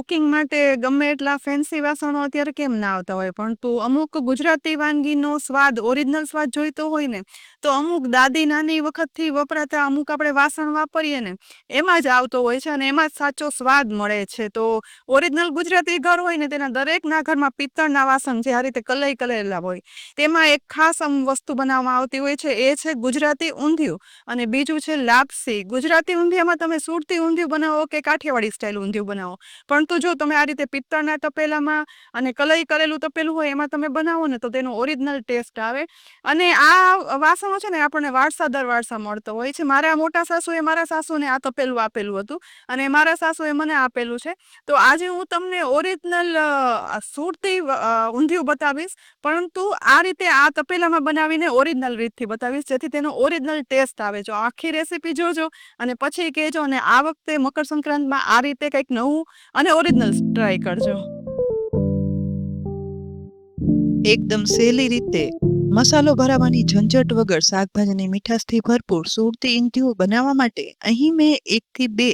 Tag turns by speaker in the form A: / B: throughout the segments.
A: Cooking માટે ગમે એટલા ફેન્સી વાસણો અત્યારે કેમ ના આવતા હોય, પરંતુ અમુક ગુજરાતી વાનગીનો સ્વાદ, ઓરિજિનલ સ્વાદ જોઈતો હોય ને, તો અમુક દાદી નાની વખતથી વપરાતા અમુક આપણે વાસણ વાપરીએ ને એમાં જ આવતો હોય છે, અને એમાં જ સાચો સ્વાદ મળે છે. તો ઓરિજિનલ ગુજરાતી ઘર હોય ને તેના દરેકના ઘરમાં પિત્તળના વાસણ જે આ રીતે કલઈ કરેલા હોય, તેમાં એક ખાસ વસ્તુ બનાવવામાં આવતી હોય છે, એ છે ગુજરાતી ઊંધિયું. અને બીજું છે લાપસી. ગુજરાતી ઊંધિયામાં તમે સુરતી ઊંધિયું બનાવો કે કાઠિયાવાડી સ્ટાઇલ ઊંધિયું બનાવો, પરંતુ જો તમે આ રીતે પિત્તળના તપેલામાં અને કલઈ કરેલું તપેલું હોય એમાં તમે બનાવો ને તો તેનો ઓરિજિનલ ટેસ્ટ આવે. અને આ વાસણો છે ને આપણને વારસા દર વારસા મળતો હોય છે. મારા મોટા સાસુએ મારા સાસુને આ તપેલું આપેલું હતું અને મારા સાસુએ મને આપેલું છે. તો આજે હું તમને ઓરિજિનલ સુરતી ઊંધિયું બતાવીશ, પરંતુ આ રીતે આ તપેલામાં બનાવીને ઓરિજિનલ રીતથી બતાવીશ, જેથી તેનો ઓરિજિનલ ટેસ્ટ આવે. જો આખી રેસીપી જોજો અને પછી કહેજો. અને આ વખતે મકર સંક્રાંતમાં આ રીતે કંઈક નવું અને ઓરિજિનલ ટ્રાય કરજો.
B: એકદમ સહેલી રીતે મસાલો ભરાવાની ઝંઝટ વગર શાકભાજીની મીઠાશથી ભરપૂર સુરતી ઊંધિયું બનાવવા માટે અહીં મેં 1 થી 2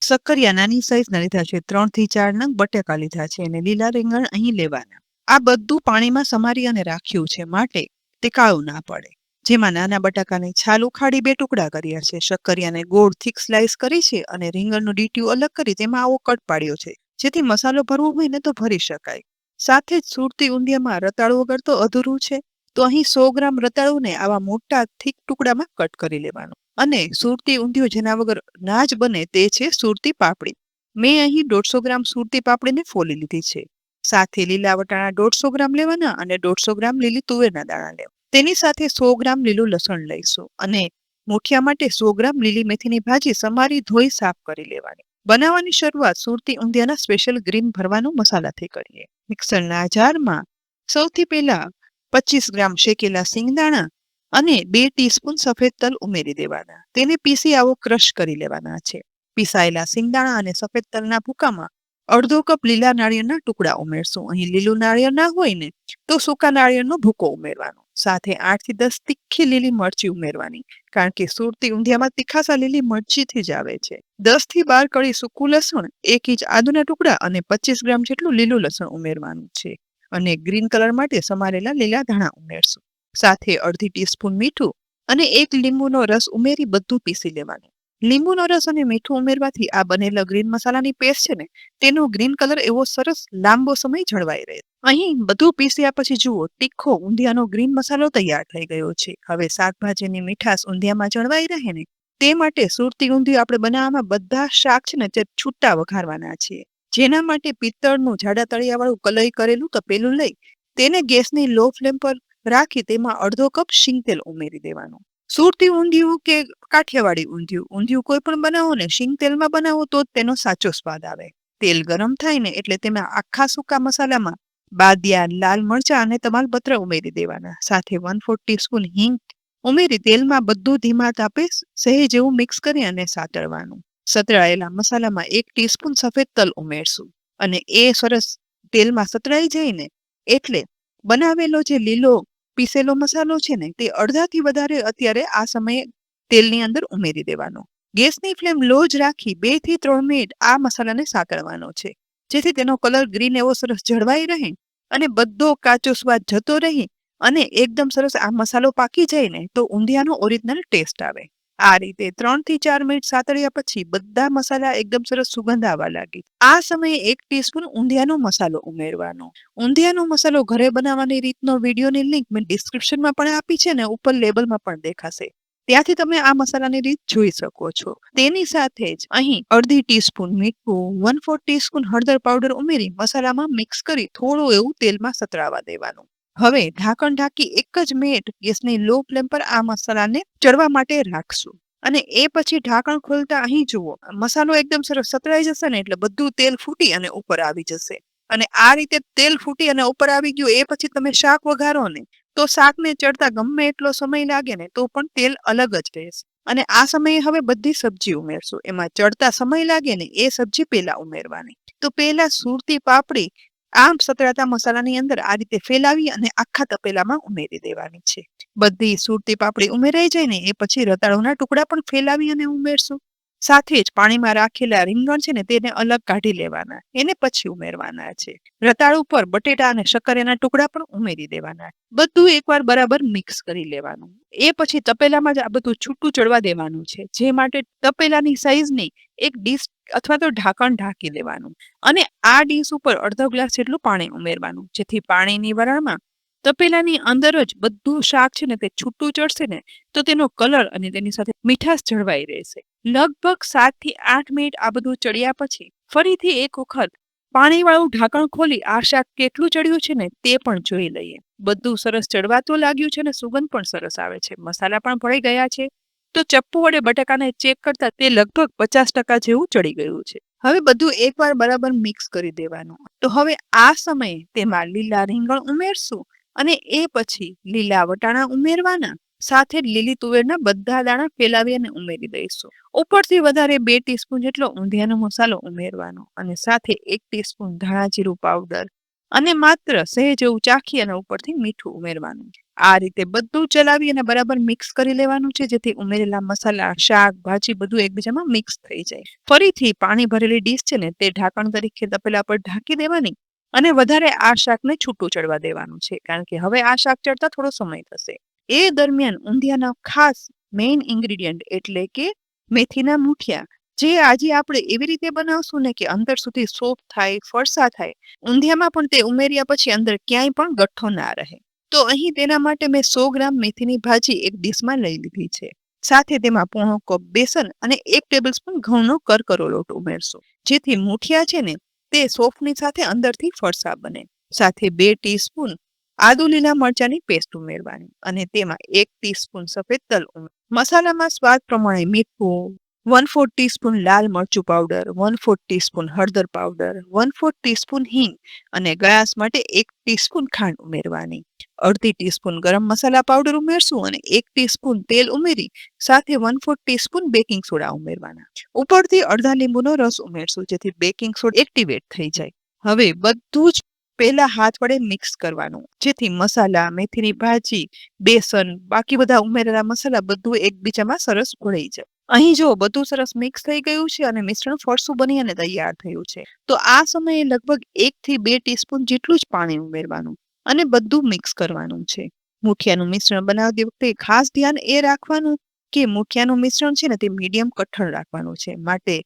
B: શક્કરિયા નાની સાઈઝના લીધા છે, 3 થી 4 નંગ બટેકા લીધા છે અને લીલા રીંગણ અહીં લેવાના. આ બધું પાણીમાં સમારી અને રાખ્યું છે, માટે તે કાળું ના પડે. જેમાં નાના બટાકાની છાલ ઉખાડી 2 ટુકડા કર્યા છે, શક્કરિયાને ગોળ થીક સ્લાઇસ કરી છે અને રીંગણનું ડીટીયું અલગ કરી તેમાં આવો કટ પાડ્યો છે, જેથી મસાલો ભરવો હોય ને તો ભરી શકાય. સાથે જ સુરતી ઊંધિયામાં રતાળુ વગર તો અધૂરું છે, તો અહીં 100 ગ્રામ રતાળુને આવા મોટા થીક ટુકડામાં કટ કરી લેવાનું. અને સુરતી ઊંધિયું જેના વગર ના જ બને તે છે સુરતી પાપડી. મેં અહીં 150 ગ્રામ સુરતી પાપડીને ફોલી લીધી છે. સાથે લીલા વટાણા 150 ગ્રામ લેવાના અને 150 ગ્રામ લીલી તુવેરના દાણા લેવા. તેની સાથે 100 ગ્રામ લીલું લસણ લઈશું અને મુઠિયા માટે 100 ગ્રામ લીલી મેથીની ભાજી સમારી ધોઈ સાફ કરી લેવાની. બનાવવાની શરૂઆત સુરતી ઊંધિયાના સ્પેશિયલ ગ્રીન ભરવાનું મસાલાથી કરીએ. મિક્સરના જારમાં સૌથી પહેલા 25 ગ્રામ શેકેલા સિંગદાણા અને 2 ટીસ્પૂન સફેદ તલ ઉમેરી દેવાના. તેને પીસી આવો ક્રશ કરી લેવાના છે. પીસાયેલા સિંગદાણા અને સફેદ તલના ભૂકામાં અડધો કપ લીલા નાળિયેરના ટુકડા ઉમેરશું. અહીં લીલું નાળિયેર ના હોય ને તો સૂકા નાળિયેરનો ભૂકો ઉમેરવાનો. સાથે 8 થી 10 તીખી લીલી મરચી ઉમેરવાની, કારણ કે સુરતી ઊંધિયામાં તીખાસા લીલી મરચીથી જ આવે છે. 10 થી 12 કળી સૂકું લસણ, 1 ઇંચ આદુના ટુકડા અને 25 ગ્રામ જેટલું લીલું લસણ ઉમેરવાનું છે. અને ગ્રીન કલર માટે સમારેલા લીલા ધાણા ઉમેરશું. સાથે અડધી ટીસ્પૂન મીઠું અને 1 લીંબુનો રસ ઉમેરી બધું પીસી લેવાનું. લીંબુનો રસ અને મીઠું ઉમેરવાથી આ બનેલા ગ્રીન મસાલાની પેસ્ટ છે ને તેનો ગ્રીન કલર એવો સરસ લાંબો સમય જળવાઈ રહે. અહીં બધું પીસ્યા પછી જુઓ, તીખો ઊંધિયાનો ગ્રીન મસાલો તૈયાર થઈ ગયો છે. હવે શાકભાજીની મીઠાશ ઊંધિયામાં જળવાઈ રહે ને તે માટે સુરતી ઊંધિયું આપણે બનાવવામાં બધા શાક છે ને તે છૂટા વઘારવાના છીએ. જેના માટે પિત્તળનું જાડા તળિયાવાળું કલઈ કરેલું તપેલું લઈ તેને ગેસની લો ફ્લેમ પર રાખી તેમાં અડધો કપ શીંગ તેલ ઉમેરી દેવાનું. સુરતી ઊંધિયું કે કાઠિયાવાડી ઊંધિયું કોઈ પણ બનાવો ને શીંગ તેલમાં બનાવો તો તેનો સાચો સ્વાદ આવે. તેલ ગરમ થાય ને એટલે તેમાં આખા સૂકા મસાલામાં બાદિયા, લાલ મરચા અને તમાલપત્ર ઉમેરી દેવાના. સાથે 1/4 ટીસ્પૂન હિંગ ઉમેરી તેલમાં બધું ધીમા તાપે સહેજ જેવું મિક્સ કરી અને સાતળવાનું. સતળાયેલા મસાલામાં 1 ટીસ્પૂન સફેદ તલ ઉમેરશું અને એ સરસ તેલમાં સતળાઈ જાય ને એટલે બનાવેલો જે લીલો પીસેલો મસાલો છે ને તે અડધાથી વધારે અત્યારે આ સમયે તેલની અંદર ઉમેરી દેવાનો. ગેસની ફ્લેમ લો જ રાખી 2 થી 3 મિનિટ આ મસાલાને સાતળવાનો છે, જેથી તેનો કલર ગ્રીન એવો સરસ જળવાઈ રહે અને બધો કાચો સ્વાદ જતો રહી અને એકદમ સરસ આ મસાલો પાકી જાય ને તો ઊંધિયાનો ઓરિજિનલ ટેસ્ટ આવે. આ રીતે 3 થી 4 મિનિટ સાતળ્યા પછી બધા મસાલા એકદમ સરસ સુગંધ આવવા લાગી. આ સમયે 1 ટીસ્પૂન ઊંધિયાનો મસાલો ઉમેરવાનો. ઊંધિયાનો મસાલો ઘરે બનાવવાની રીતનો વિડીયોની લિંક મેં ડિસ્ક્રિપ્શનમાં પણ આપી છે ને ઉપર લેબલમાં પણ દેખાશે. ત્યાંથી તમે આ મસાલાની રીત જોઈ શકો છો. તેની સાથે જ અહીં અડધી ટીસ્પૂન મીઠું, 1/4 ટીસ્પૂન હળદર પાવડર ઉમેરી મસાલામાં મિક્સ કરી થોડું એવું તેલમાં સતળાવા દેવાનું. હવે ઢાંકણ ઢાંકી 1 જ મિનિટ ગેસની લો ફ્લેમ પર આ મસાલાને ચડવા માટે રાખશું. અને એ પછી ઢાંકણ ખોલતા અહીં જુઓ, મસાલો એકદમ સરસ સતળાઈ જશે ને એટલે બધું તેલ ફૂટી અને ઉપર આવી જશે. અને આ રીતે તેલ ફૂટી અને ઉપર આવી ગયું એ પછી તમે શાક વઘારો ને તો શાકને ચડતા ગમે એટલો સમય લાગે ને તો પણ તેલ અલગ જ રહેશે. અને આ સમયે હવે બધી સબ્જી ઉમેરશું. એમાં ચડતા સમય લાગે ને એ સબ્જી પહેલા ઉમેરવાની. તો પહેલા સુરતી પાપડી આમ સતળાતા મસાલાની અંદર આ રીતે ફેલાવી અને આખા તપેલામાં ઉમેરી દેવાની છે. બધી સુરતી પાપડી ઉમેરાઈ જાય ને એ પછી રતાળુના ટુકડા પણ ફેલાવી અને ઉમેરશું. સાથે જ પાણીમાં રાખેલા રીંગણ છે ને તેને અલગ કાઢી લેવાના, એને પછી ઉમેરવાના છે. રતાળુ પર બટેટા અને શક્કરિયાના ટુકડા પણ ઉમેરી દેવાના. બધું એકવાર બરાબર મિક્સ કરી લેવાનું. એ પછી તપેલામાં જ આ બધું છૂટું ચડવા દેવાનું છે, જે માટે તપેલાની સાઈઝની એક ડીશ અથવા તો ઢાંકણ ઢાંકી દેવાનું અને આ ડીશ ઉપર અડધો ગ્લાસ જેટલું પાણી ઉમેરવાનું, જેથી પાણીની વરાળમાં તપેલાની અંદર જ બધું શાક છે ને તે છૂટું ચડશે ને તો તેનો કલર અને તેની સાથે મીઠાશ જળવાઈ રહેશે. લગભગ 7 થી 8 મિનિટ આ બધું ચડ્યા પછી ફરીથી એક વખત પાણીવાળું ઢાંકણ ખોલી આ શાક કેટલું ચડ્યું છે ને તે પણ જોઈ લઈએ. બધું સરસ ચડવા તો લાગ્યું છે ને સુગંધ પણ સરસ આવે છે, મસાલા પણ ભળી ગયા છે. તો ચપ્પુ વડે બટાકાને ચેક કરતા તે લગભગ 50% જેવું ચડી ગયું છે. હવે બધું એકવાર બરાબર મિક્સ કરી દેવાનું. તો હવે આ સમયે તેમાં લીલા રીંગણ ઉમેરશું અને એ પછી લીલા વટાણા ઉમેરવાના, સાથે જ લીલી તુવેરના બધા દાણા ફેલાવી અને ઉમેરી દઈશું. ઉપરથી વધારે 2 ટીસ્પૂન જેટલો ઊંધિયાનો મસાલો ઉમેરવાનો અને સાથે 1 ટીસ્પૂન ધાણા જીરું પાવડર અને માત્ર સહેજ એવું ચાખી અને ઉપરથી મીઠું ઉમેરવાનું. આ રીતે બધું ચલાવી અને બરાબર મિક્સ કરી લેવાનું છે, જેથી ઉમેરેલા મસાલા, શાક, ભાજી બધું એકબીજામાં મિક્સ થઈ જાય. ફરીથી પાણી ભરેલી ડીશ છે ને તે ઢાંકણ તરીકે તપેલા પર ઢાંકી દેવાની અને વધારે આ શાકને છૂટું ચડવા દેવાનું છે, કારણ કે હવે આ શાક ચડતા થોડો સમય થશે. એ દરમિયાન ઊંધિયાના ખાસ મેઇન ઇન્ગ્રેડિયન્ટ એટલે કે મેથીના મૂઠિયા, જે આજે આપણે એવી રીતે બનાવશું ને કે અંદર સુધી સોફ્ટ થાય, ફરસા થાય, ઊંધિયામાં પણ તે ઉમેર્યા પછી અંદર ક્યાંય પણ ગઠ્ઠો ના રહે. તો અહીં તેના માટે મેં 100 ગ્રામ મેથીની ભાજી એક ડીશમાં લઈ લીધી છે. સાથે તેમાં પોણો કપ બેસન અને 1 ટેબલસ્પૂન ઘઉંનો કરકરો લોટ ઉમેરશું, જેથી મૂઠિયા છે ને તે સોફ્ટની સાથે અંદરથી ફરસા બને. સાથે 2 ટીસ્પૂન આદુ લીલા મરચાની પેસ્ટ ઉમેરવાની અને તેમાં 1 ટીસ્પૂન સફેદ તલ મસાલામાં સ્વાદ પ્રમાણે મીઠું, 1/4 ટીસ્પૂન લાલ મરચું પાવડર, 1/4 ટીસ્પૂન હળદર પાવડર, 1/4 ટીસ્પૂન હિંગ અને ગળાશ માટે 1 ટીસ્પૂન ખાંડ ઉમેરવાની. અડધી ટીસ્પૂન ગરમ મસાલા પાવડર ઉમેરશું અને 1 ટીસ્પૂન તેલ ઉમેરી સાથે 1/4 ટીસ્પૂન બેકિંગ સોડા ઉમેરવાના. ઉપરથી અડધા લીંબુનો રસ ઉમેરશું, જેથી બેકિંગ સોડા એક્ટિવેટ થઈ જાય. હવે બધું જ પહેલા હાથ વડે મિક્સ કરવાનું, જેથી મસાલા, મેથીની ભાજી, બેસન, બાકી બધા ઉમેરેલા મસાલા બધું એકબીજામાં સરસ ભળી જાય. અહીં જો બધું સરસ મિક્સ થઈ ગયું છે અને મિશ્રણ ફરસું બની અને તૈયાર થયું છે. તો આ સમયે લગભગ 1 થી 2 ટીસ્પૂન જેટલું જ પાણી ઉમેરવાનું અને બધું મિક્સ કરવાનું છે. મૂઠિયાનું મિશ્રણ બનાવતી વખતે ખાસ ધ્યાન એ રાખવાનું કે મૂઠિયાનું મિશ્રણ છે ને તે મીડિયમ કઠણ રાખવાનું છે, માટે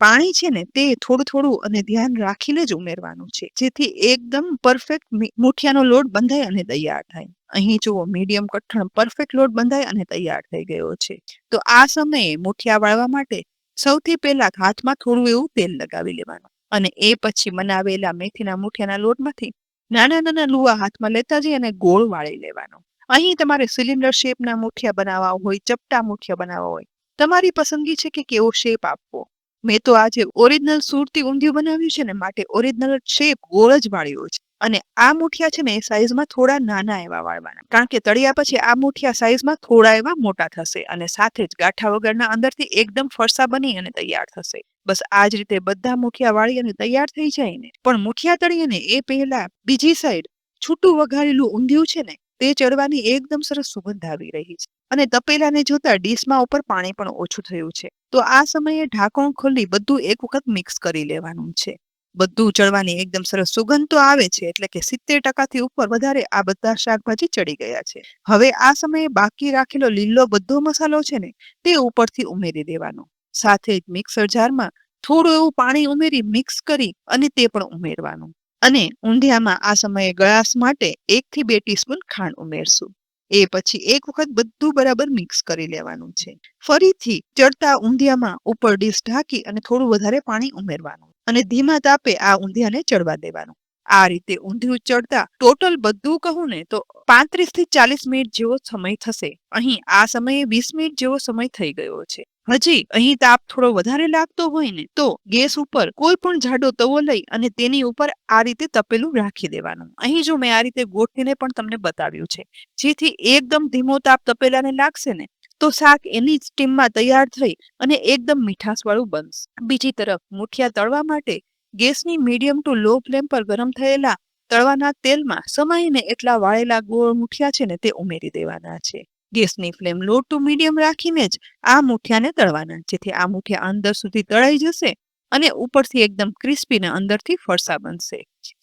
B: પાણી છે ને તે થોડું થોડું અને ધ્યાન રાખીને જ ઉમેરવાનું છે, જેથી એકદમ પરફેક્ટ મૂઠિયાનો લોટ બંધાય અને તૈયાર થાય. અહીં જુઓ મીડિયમ કઠણ પરફેક્ટ લોટ બંધાય અને તૈયાર થઈ ગયો છે. તો આ સમયે મૂઠિયા વાળવા માટે સૌથી પહેલા હાથમાં થોડું એવું તેલ લગાવી લેવાનું અને એ પછી બનાવેલા મેથીના મૂઠિયાના લોટમાંથી નાના નાના લુવા હાથમાં લેતા જઈ અને ગોળ વાળી લેવાનો. અહીં તમારે સિલિન્ડર શેપના મૂઠિયા બનાવવા હોય, ચપટા મૂઠિયા બનાવવા હોય, તમારી પસંદગી છે કે કેવો શેપ આપવો. મેં તો આજે ઓરિજિનલ સુરતી ઊંધિયું બનાવ્યું છે ને, માટે ઓરિજિનલ શેપ ગોળ જ વાળ્યો છે. અને આ મૂઠિયા છે ને એ સાઈઝમાં થોડા નાના એવા વાળવાના, કારણ કે તળિયા પછી આ મૂઠિયા સાઈઝમાં થોડા એવા મોટા થશે અને સાથે જ ગાંઠા વગરના અંદરથી એકદમ ફરસા બની અને તૈયાર થશે. બસ આ જ રીતે બધા મૂઠિયા વાળી અને તૈયાર થઈ જાય ને, પણ મૂઠિયા તળીએ ને એ પહેલા બીજી સાઈડ છૂટું વઘારેલું ઊંધિયું છે ને તે ચડવાની એકદમ સરસ સુગંધ આવી રહી છે અને તપેલાને જોતા ડીશમાં ઉપર પાણી પણ ઓછું થયું છે. તો આ સમયે ઢાંકણ ખોલી બધું એક વખત મિક્સ કરી લેવાનું છે. બધું ચડવાની એકદમ સરસ સુગંધ તો આવે છે, એટલે કે 70% થી ઉપર વધારે આ બધા શાકભાજી ચડી ગયા છે. હવે આ સમયે બાકી રાખેલો લીલો બધો મસાલો છે ને તે ઉપરથી ઉમેરી દેવાનો. સાથે જ મિક્સર જારમાં થોડું એવું પાણી ઉમેરી મિક્સ કરી અને તે પણ ઉમેરવાનું અને ઊંધિયામાં આ સમયે ગળાશ માટે 1 થી 2 ટીસ્પૂન ખાંડ ઉમેરશું. એ પછી એક વખત બધું બરાબર મિક્સ કરી લેવાનું છે. ફરીથી ચડતા ઊંધિયામાં ઉપર ડીશ ઢાંકી અને થોડું વધારે પાણી ઉમેરવાનું અને ધીમા તાપે આ ઊંધિયાને ચડવા દેવાનું. આ રીતે ઊંધિયું ચડતા ટોટલ બધું કહું ને તો 35 થી 40 મિનિટ જેવો સમય થશે. અહીં આ સમયે 20 મિનિટ જેવો સમય થઈ ગયો છે. હજી અહીં તાપ થોડો વધારે લાગતો હોય ને તો ગેસ ઉપર કોઈ પણ જાડો તવો લઈ અને તેની ઉપર આ રીતે તપેલું રાખી દેવાનું. અહીં જો મેં આ રીતે ગોઠવીને પણ તમને બતાવ્યું છે, જેથી એકદમ ધીમો તાપ તપેલાને લાગશે ને તો શાક એની જ સ્ટીમમાં તૈયાર થઈ અને એકદમ મીઠાશવાળું બનશે. બીજી તરફ મૂઠિયા તળવા માટે ગેસની મીડિયમ ટુ લો ફ્લેમ પર ગરમ થયેલા તળવાના તેલમાં સમાઈને એટલા વાળેલા ગોળ મૂઠિયા છે ને તે ઉમેરી દેવાના છે. ગેસની ફ્લેમ લો ટુ મીડિયમ રાખીને જ આ મુઠિયાને તળવાના, જેથી આ મુઠિયા અંદર સુધી તળાઈ જશે અને ઉપરથી એકદમ ક્રિસ્પી ને અંદરથી ફરસા બનશે.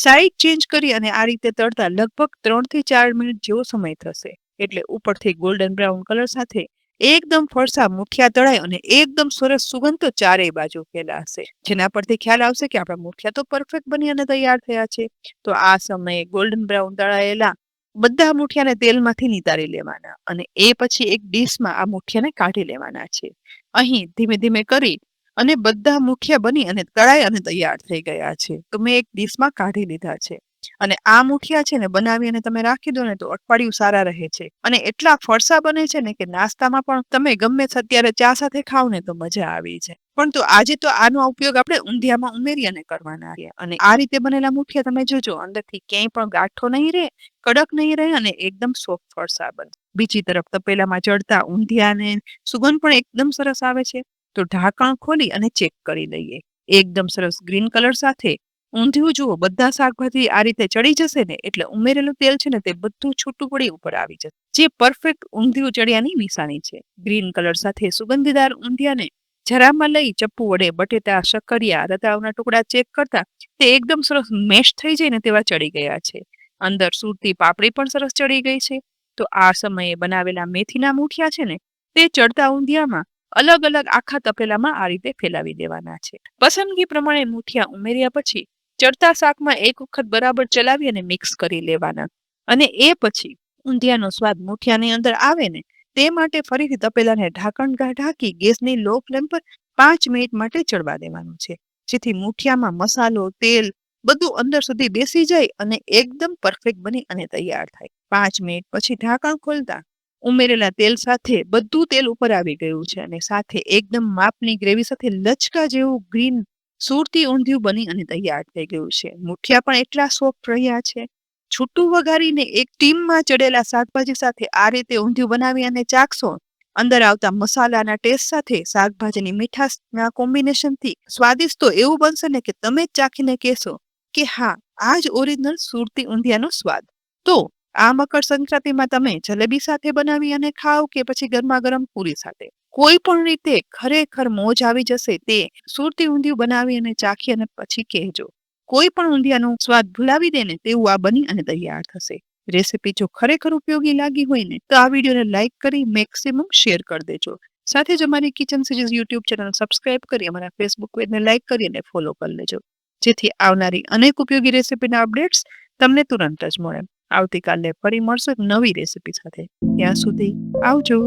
B: સાઈડ ચેન્જ કરી અને આ રીતે તળતા લગભગ 3 થી 4 મિનિટ જેવો સમય થશે, એટલે ઉપરથી ગોલ્ડન બ્રાઉન કલર સાથે એકદમ ફરસા મુઠિયા તળાય અને એકદમ સરસ સુગંધ તો ચારેય બાજુ ફેલાશે, જેના પરથી ખ્યાલ આવશે કે આપણા મુઠિયા તો પરફેક્ટ બની અને તૈયાર થયા છે. તો આ સમયે ગોલ્ડન બ્રાઉન તળાયેલા બધા મુઠિયાને તેલમાંથી નિતારી લેવાના અને એ પછી એક ડીશમાં આ મુઠિયાને કાઢી લેવાના છે. અહીં ધીમે ધીમે કરી અને બધા મુઠિયા બની અને તળાઈ અને તૈયાર થઈ ગયા છે. તો મેં એક ડીશમાં કાઢી લીધા છે અને આ મુઠિયા છે ને બનાવી અને તમે રાખી દો ને તો અઠવાડિયું સારા રહે છે અને એટલા ફરસા બને છે ને કે નાસ્તામાં પણ તમે ગમે અત્યારે ચા સાથે ખાવ ને તો મજા આવી જાય. પણ તો આજે તો આનો ઉપયોગ આપણે ઊંધિયામાં ઉમેરી અને કરવાના છે અને આ રીતે બનેલા મુઠિયા તમે જોજો અંદરથી ક્યાંય પણ ગાંઠો નહીં રહે, કડક નહીં રહે અને એકદમ સોફ્ટ ફરસા બને. બીજી તરફ તપેલામાં ચડતા ઊંધિયાને સુગંધ પણ એકદમ સરસ આવે છે. તો ઢાંકણ ખોલી અને ચેક કરી લઈએ. એકદમ સરસ ગ્રીન કલર સાથે ઊંધિયું જુઓ બધા શાકભાજી આ રીતે ચડી જશે ને એટલે ઉમેરેલું તેલ છે ને તે બધું છૂટું પડી ઉપર આવી જશે, જે પરફેક્ટ ઊંધિયું ચડિયાની નિશાની છે. ગ્રીન કલર સાથે સુગંધીદાર ઊંધિયાને જરામાં લઈ ચપ્પુ વડે બટેટા, શક્કરિયા, રતાળાના ટુકડા ચેક કરતા તે એકદમ સરસ મેશ થઈ જાય ને તેવા ચડી ગયા છે. અંદર સુરતી પાપડી પણ સરસ ચડી ગઈ છે. તો આ સમયે બનાવેલા મેથીના મુઠિયા છે ને તે ચડતા ઊંધિયામાં અલગ અલગ આખા તપેલામાં આ રીતે ફેલાવી દેવાના છે. પસંદગી પ્રમાણે મુઠિયા ઉમેર્યા પછી ચડતા શાકમાં એક વખત બરાબર ચલાવી અને મિક્સ કરી લેવાના અને એ પછી ઊંધિયાનો સ્વાદ મુઠિયાની અંદર આવે ને તે માટે ફરીથી તપેલાને ઢાંકણ ઢાંકી ગેસની લો ફ્લેમ પર 5 મિનિટ માટે ચડવા દેવાનું છે, જેથી મુઠિયામાં મસાલો, તેલ બધું અંદર સુધી બેસી જાય અને એકદમ પરફેક્ટ બની અને તૈયાર થાય. 5 મિનિટ પછી ઢાંકણ ખોલતા ઉમેરેલા તેલ સાથે બધું તેલ ઉપર આવી ગયું છે અને સાથે એકદમ માપની ગ્રેવી સાથે લચકા જેવું ગ્રીન સુરતી ઊંધિયું બની અને તૈયાર થઈ ગયું છે. મુઠિયા પણ એટલા સોફ્ટ રહ્યા છે. છૂટું વઘારીને એક ટીમમાં ચડેલા શાકભાજી સાથે આ રીતે ઊંધિયું બનાવી અને ચાખશો, અંદર આવતા મસાલાના ટેસ્ટ સાથે શાકભાજીની મીઠાશના કોમ્બિનેશનથી સ્વાદિષ્ટ તો એવું બનશે ને કે તમે જ ચાખીને કહેશો કે હા, આ જ ઓરિજિનલ સુરતી ઊંધિયાનો સ્વાદ. તો આ મકર સંક્રાંતિમાં તમે જલેબી સાથે બનાવી અને ખાઓ કે પછી ગરમા ગરમ પૂરી સાથે, કોઈ પણ રીતે ખરેખર મોજ આવી જશે. તે સુરતી ઊંધિયું બનાવી અને ચાખી અને પછી કહેજો. કોઈ પણ ઊંધિયાનો સ્વાદ ભૂલાવી દે ને તેવું આ બની અને તૈયાર થશે. રેસીપી જો ખરેખર ઉપયોગી લાગી હોય ને તો આ વિડીયોને લાઈક કરી મેક્સિમમ શેર કરી દેજો. સાથે જ અમારી kitchen series YouTube channel subscribe કરી અમારા ફેસબુક પેજને લાઈક કરી અને ફોલો કરી લેજો, જેથી આવનારી અનેક ઉપયોગી રેસીપીના અપડેટ્સ તમને તુરંત જ મળે. આવતીકાલે ફરી મળશું એક નવી રેસીપી સાથે. ત્યાં સુધી આવજો.